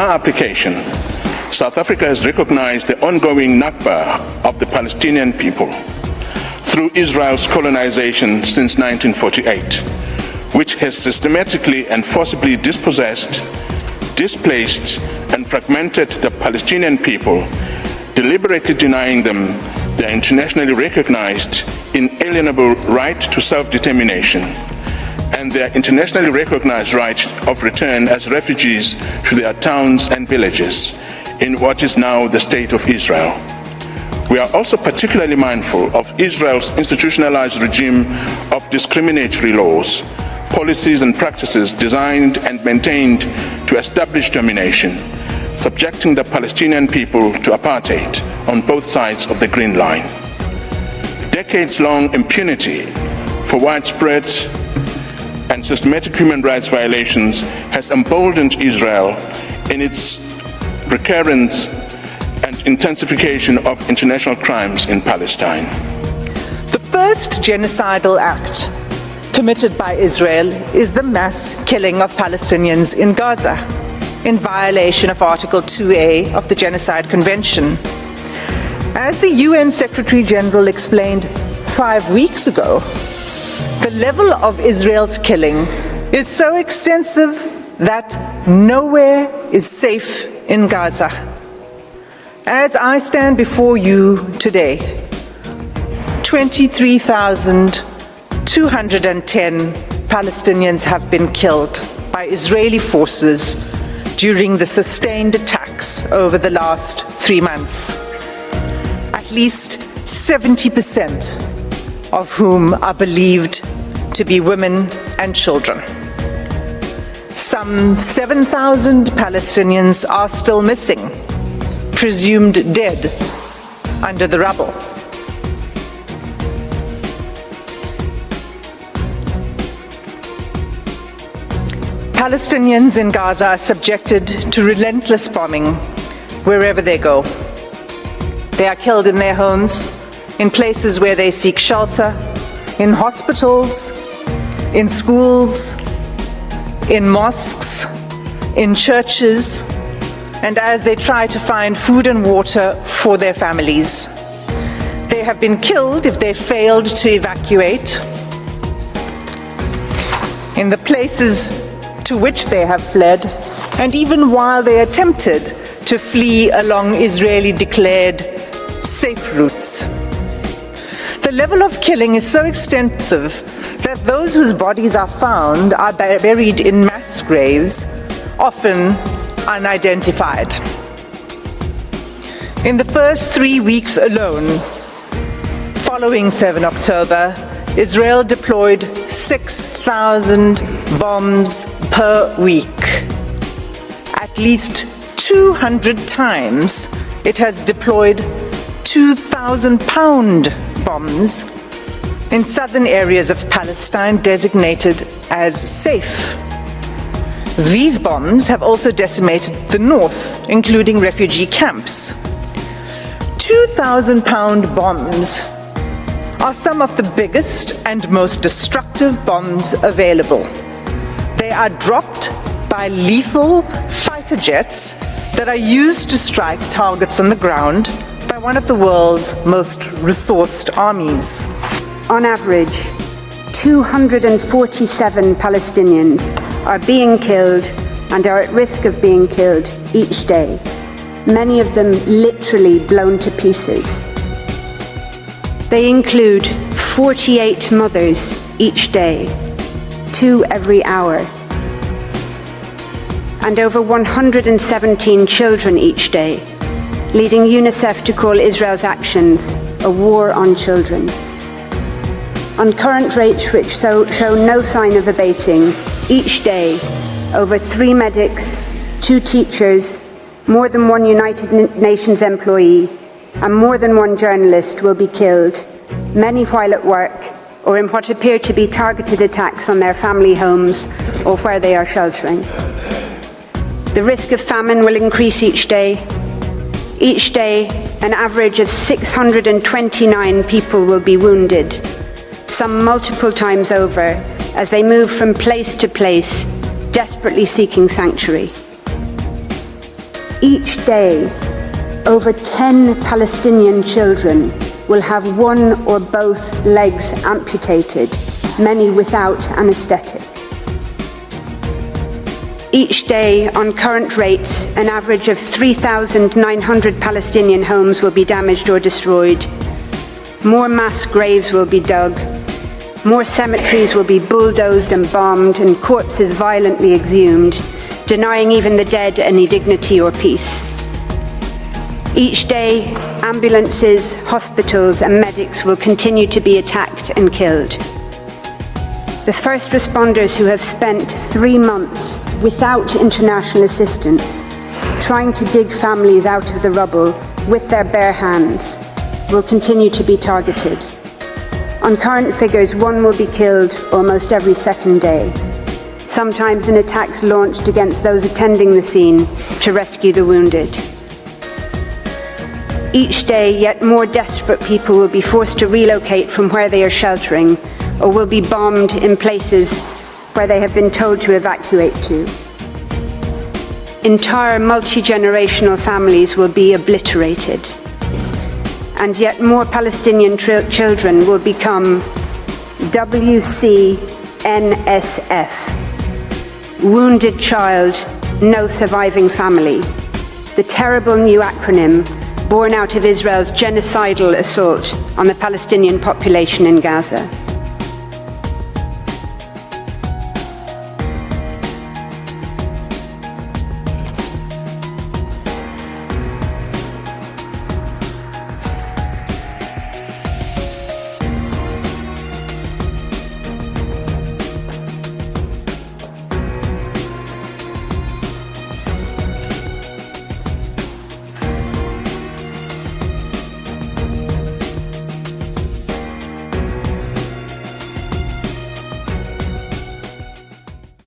our application, South Africa has recognized the ongoing Nakba of the Palestinian people through Israel's colonization since 1948, which has systematically and forcibly dispossessed, displaced, and fragmented the Palestinian people, deliberately denying them their internationally recognized inalienable right to self-determination and their internationally recognized right of return as refugees to their towns and villages in what is now the State of Israel. We are also particularly mindful of Israel's institutionalized regime of discriminatory laws, policies and practices designed and maintained to establish domination, subjecting the Palestinian people to apartheid on both sides of the Green Line. Decades-long impunity for widespread and systematic human rights violations has emboldened Israel in its recurrence and intensification of international crimes in Palestine. The first genocidal act committed by Israel is the mass killing of Palestinians in Gaza, in violation of Article 2A of the Genocide Convention. As the UN Secretary General explained 5 weeks ago, the level of Israel's killing is so extensive that nowhere is safe in Gaza. As I stand before you today, 23,210 Palestinians have been killed by Israeli forces during the sustained attacks over the last 3 months. At least 70% of whom are believed to be women and children. Some 7,000 Palestinians are still missing, presumed dead under the rubble. Palestinians in Gaza are subjected to relentless bombing wherever they go. They are killed in their homes, in places where they seek shelter, in hospitals, in schools, in mosques, in churches, and as they try to find food and water for their families. They have been killed if they failed to evacuate. In the places to which they have fled, and even while they attempted to flee along Israeli-declared safe routes. The level of killing is so extensive that those whose bodies are found are buried in mass graves, often unidentified. In the first 3 weeks alone, following 7 October, Israel deployed 6,000 bombs per week. At least 200 times it has deployed 2,000-pound bombs in southern areas of Palestine designated as safe. These bombs have also decimated the north, including refugee camps. 2,000-pound bombs are some of the biggest and most destructive bombs available. They are dropped by lethal fighter jets that are used to strike targets on the ground by one of the world's most resourced armies. On average, 247 Palestinians are being killed and are at risk of being killed each day, many of them literally blown to pieces. They include 48 mothers each day, 2 every hour, and over 117 children each day, leading UNICEF to call Israel's actions a war on children. On current rates which show no sign of abating, each day over 3 medics, 2 teachers, more than 1 United Nations employee, and more than 1 journalist will be killed, many while at work or in what appear to be targeted attacks on their family homes or where they are sheltering. The risk of famine will increase each day. Each day, an average of 629 people will be wounded, some multiple times over, as they move from place to place, desperately seeking sanctuary. Each day, over 10 Palestinian children will have one or both legs amputated, many without anaesthetic. Each day, on current rates, an average of 3,900 Palestinian homes will be damaged or destroyed. More mass graves will be dug. More cemeteries will be bulldozed and bombed and corpses violently exhumed, denying even the dead any dignity or peace. Each day, ambulances, hospitals and medics will continue to be attacked and killed. The first responders who have spent 3 months without international assistance, trying to dig families out of the rubble with their bare hands, will continue to be targeted. On current figures, one will be killed almost every second day, sometimes in attacks launched against those attending the scene to rescue the wounded. Each day, yet more desperate people will be forced to relocate from where they are sheltering, or will be bombed in places where they have been told to evacuate to. Entire multi-generational families will be obliterated. And yet more Palestinian children will become WCNSF, Wounded Child, No Surviving Family, the terrible new acronym born out of Israel's genocidal assault on the Palestinian population in Gaza.